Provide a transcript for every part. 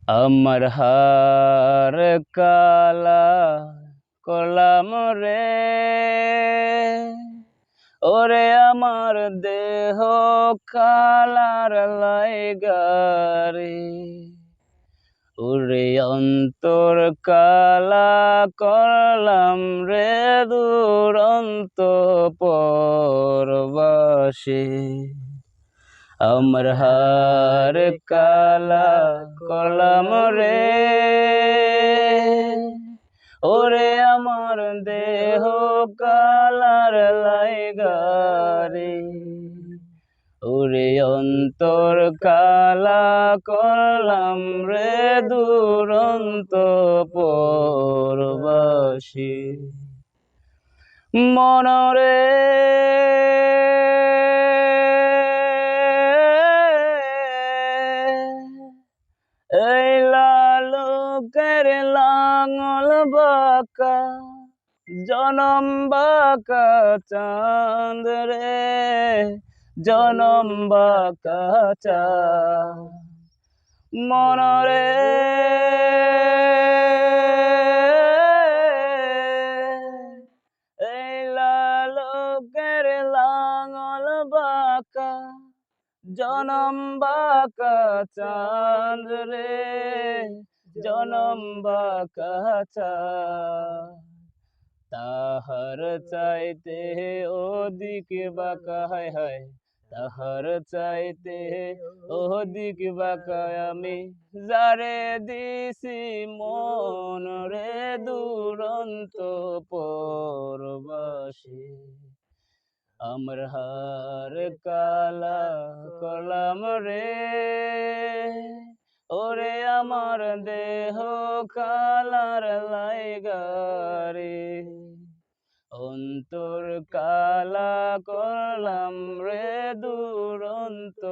আমার হার কালা করলাম রে, ওরে আমার দেহ কালার লাইগারে, ওরে অন্তর কালা করলাম রে দুরন্ত পরবাসে। আমার হার কালা করলাম রে, ওরে আমার দেহ কালার লাইগারে, ওরে অন্তর কালা করলাম রে দুরন্ত পরবাসী। মনরে এই লালুকের লাঙল বাঁকা, জনম বাঁকা চাঁদ রে, জনম বাঁকা চাঁদ। মনরে এই লালুকের লাঙল বাঁকা, জনম বাঁকা চাঁদ রে, জনম বাঁকা চাঁদ। তাহার চাইতে অধিক বাঁকা, হায় হায় তাহার চাইতে অধিক বাঁকা আমি যারে দিছি মন রে দুরন্ত পরবাসী। আমার হার কালা করলাম রে, ওরে আমার দেহ কালার লাইগারে, অন্তর কালা করলাম রে দুরন্ত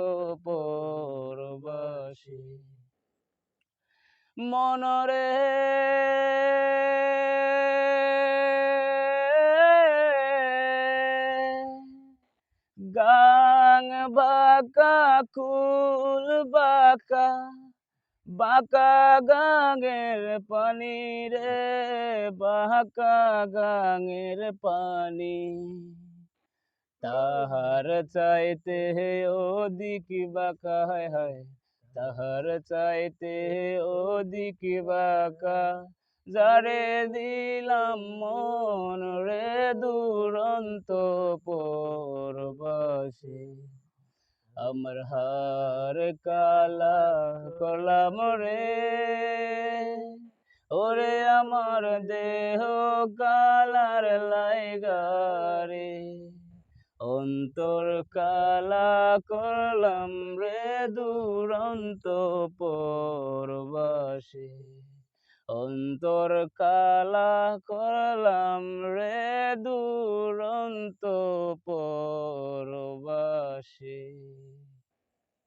পরবাসী। মনরে গাং বাঁকা কুল বাঁকা, বাঁকা গাঙের পানি রে, বাঁকা গাঙের পানি। তাহার চাইতে অধিক বাঁকা, হায় হায় তাহার চাইতে অধিক বাঁকা যারে দিলাম মন রে দুরন্ত পরবাসী। আমার হার কালা করলাম রে, ওরে আমার দেহ কালার লাইগারে, অন্তর কালা করলাম রে দুরন্ত পরবাসী। অন্তর কালা করলাম রে দুরন্ত পরবাসী।